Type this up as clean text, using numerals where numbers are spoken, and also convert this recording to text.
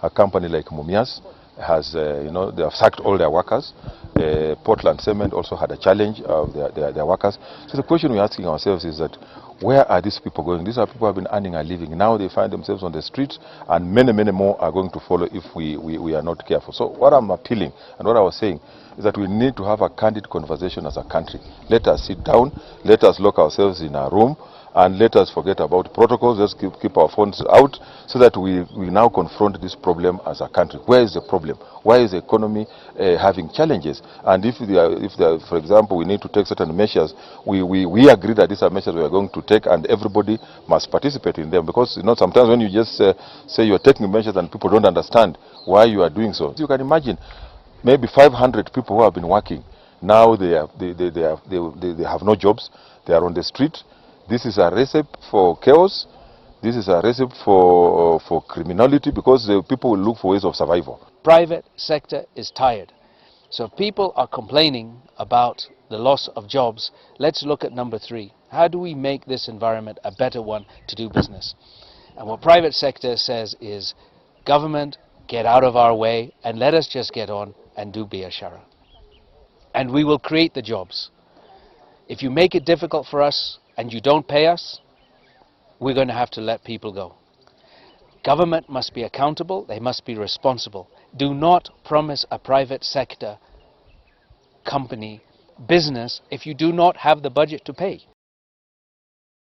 A company like Mumias has, they have sacked all their workers. Portland Cement also had a challenge of their workers. So the question we're asking ourselves is that, where are these people going? These are people who have been earning a living. Now they find themselves on the streets, and many, many more are going to follow if we are not careful. So what I'm appealing, and what I was saying, is that we need to have a candid conversation as a country. Let us sit down, let us lock ourselves in a room, and let us forget about protocols. Let's keep our phones out, so that we now confront this problem as a country. Where is the problem? Why is the economy having challenges? And if for example, we need to take certain measures, we agree that these are measures we are going to take, and everybody must participate in them. Because sometimes when you just say you are taking measures and people don't understand why you are doing so, you can imagine maybe 500 people who have been working. Now they have no jobs. They are on the street. This is a recipe for chaos. This is a recipe for criminality, because the people will look for ways of survival. Private sector is tired. So if people are complaining about the loss of jobs, let's look at number 3. How do we make this environment a better one to do business? And what private sector says is, government, get out of our way and let us just get on and do biashara. And we will create the jobs. If you make it difficult for us and you don't pay us, we're going to have to let people go. Government must be accountable, they must be responsible. Do not promise a private sector company business if you do not have the budget to pay.